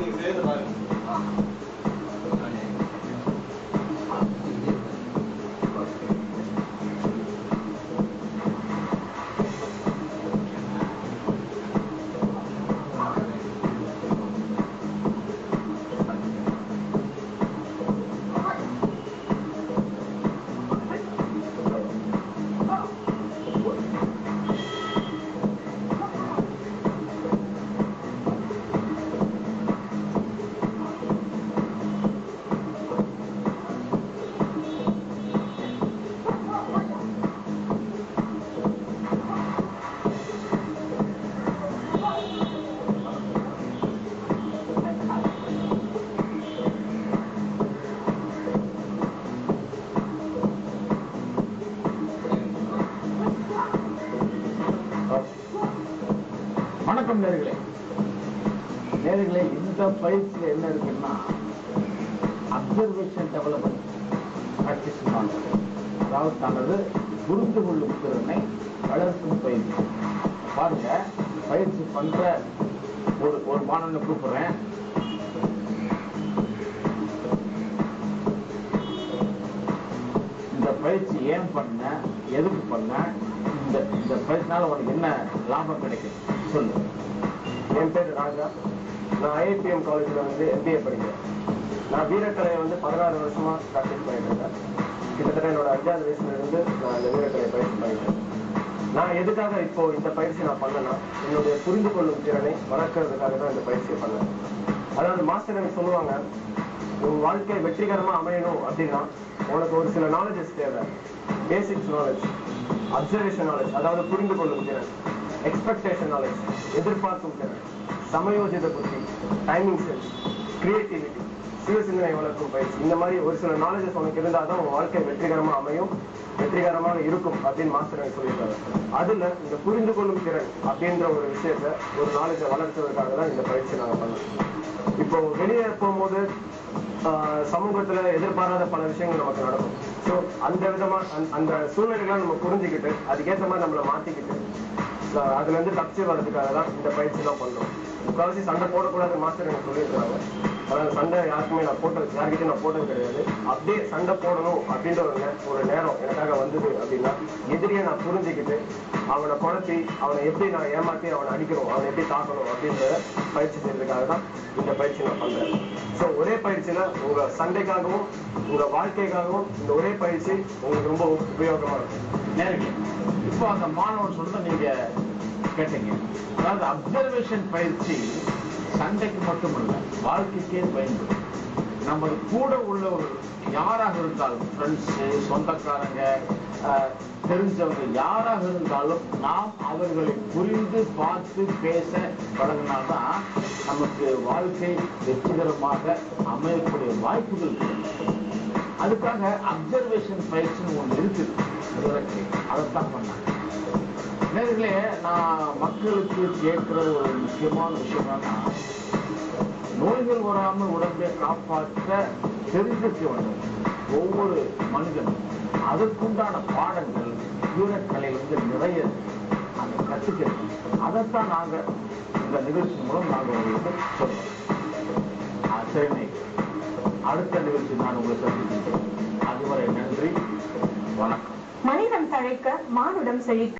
நீங்க செய்யறது பாருங்க. வணக்கம் நேயர்களே. இந்த பயிற்சியில் என்ன இருக்குன்னா அப்சர்வேஷன் டெவலப்மெண்ட் பிராக்டிஸ், அதாவது தனது புரிந்து கொள்ளும் திறனை வளர்க்கும் பயிற்சி. பாருங்க, பயிற்சி பண்ற ஒரு மாணவனை கூப்பிடுறேன். இந்த பயிற்சி ஏன் பண்ண, எதுக்கு பண்ண, இந்த பயிற்சினால உனக்கு என்ன லாபம் கிடைக்கும் சொல்லு. என் பேர் ராஜா. நான் IIPM காலேஜில் MBA படிக்கிறேன். நான் வீரக்கலையை 16 வருஷமா ப்ராக்டிஸ் பண்ணிட்டு இருக்கேன். கிட்டத்தட்ட என்னோட 5வது வயசுலேருந்து நான் இந்த வீரக்கலையை பயிற்சி பண்ணிட்டேன். நான் எதுக்காக இப்போ இந்த பயிற்சி நான் பண்ணேன்னா, என்னுடைய புரிந்து கொள்ளும் திறனை வளர்க்கறதுக்காக தான் இந்த பயிற்சியை பண்ணேன். அதாவது மாஸ்டர் எனக்கு சொல்லுவாங்க, உன் வாழ்க்கை வெற்றிகரமாக அமையணும் அப்படின்னா உனக்கு ஒரு சில நாலேஜஸ் தேவை. பேசிக்ஸ் நாலேஜ், அப்சர்வேஷன் நாலேஜ், அதாவது புரிந்து கொள்ளும் திறன், எக்ஸ்பெக்டேஷன் நாலேஜ், எதிர்பார்க்கும் திறன், சமயோஜித புத்தி, டைமிங் சென்ஸ், கிரியேட்டிவிட்டி, சுய சிந்தனை வளர்க்கும் பயிற்சி. இந்த மாதிரி ஒரு சில நாலேஜஸ் உனக்கு இருந்தால் தான் உன் வாழ்க்கை வெற்றிகரமாக அமையும், வெற்றிகரமாக இருக்கும் அப்படின்னு மாஸ்டர் எனக்கு சொல்லியிருக்காங்க. அதுல இந்த புரிந்து கொள்ளும் திறன் அப்படின்ற ஒரு விஷயத்த, ஒரு நாலேஜை வளர்த்துவதற்காக தான் இந்த பயிற்சி நாங்கள் பண்ணோம். இப்போ வெளியே போகும்போது சமூகத்துல எதிர்பாராத பல விஷயங்கள் நமக்கு நடக்கும். ஸோ அந்த விதமா அந்த சூழ்நிலைகளை நம்ம புரிஞ்சுக்கிட்டு அதுக்கேற்ற மாதிரி நம்மளை மாத்திக்கிட்டு அதுல இருந்து தப்பிச்சு வர்றதுக்காக தான் இந்த பயிற்சி தான் பண்றோம். முக்கால்வாசி சண்டை போடக்கூடாது மாஸ்டர் எனக்கு சொல்லியிருக்காங்க. அதாவது சண்டை யாருக்குமே நான் யார்கிட்டையும் நான் போட்டது கிடையாது. அப்படியே சண்டை போடணும் அப்படின்ற ஒரு நேரம் எனக்காக வந்தது அப்படின்னா எதிரியை நான் புரிஞ்சுக்கிட்டு அவனை குழப்பி அவனை எப்படி நான் ஏமாற்றி அவனை அடிக்கணும், அவனை எப்படி தாக்கணும் அப்படின்ற பயிற்சி செய்யறதுக்காக தான் இந்த பயிற்சி நான் பண்றேன். ஸோ ஒரே பயிற்சியில உங்க சண்டைக்காகவும் உங்க வாழ்க்கைக்காகவும் இந்த ஒரே பயிற்சி உங்களுக்கு ரொம்ப உபயோகமா இருக்கும். நேரடி இப்போ அந்த மாணவன் சொல்றத நீங்க கேட்டீங்க. அதாவது அப்சர்வேஷன் பயிற்சி சண்டைக்கு மட்டுமல்ல, வாழ்க்கைக்கே பயன்படும். நம்ம கூட உள்ளவர்கள் யாராக இருந்தாலும், ஃப்ரெண்ட்ஸு, சொந்தக்காரங்க, தெரிஞ்சவங்க யாராக இருந்தாலும் நாம் அவர்களை புரிந்து பார்த்து பேச பழகினால்தான் நமக்கு வாழ்க்கை வெற்றிகரமாக அமையக்கூடிய வாய்ப்புகள் கிடைக்கும். அதுக்காக அப்சர்வேஷன் பயிற்சின்னு ஒன்று இருக்குது. அதைத்தான் பண்ணாங்க. நேர்களே, நான் மக்களுக்கு கேட்கிற ஒரு முக்கியமான விஷயம் என்னன்னா, நோய்கள் வராமல் உடம்பை காப்பாற்ற தெரிஞ்சிருக்க வேண்டும் ஒவ்வொரு மனிதனும். அதற்குண்டான பாடங்கள் வீரக்கலையிலிருந்து நிறைய அதை கற்றுக்கிறது. அதைத்தான் நாங்கள் இந்த நிகழ்ச்சி மூலம் நாங்கள் உங்களுக்கு சொல்றோம். சரி, அடுத்த நிகழ்ச்சி நான் உங்களை சந்திக்கிறேன். அதுவரை நன்றி, வணக்கம். மனிதம் தழைக்க மானுடம் செழிக்க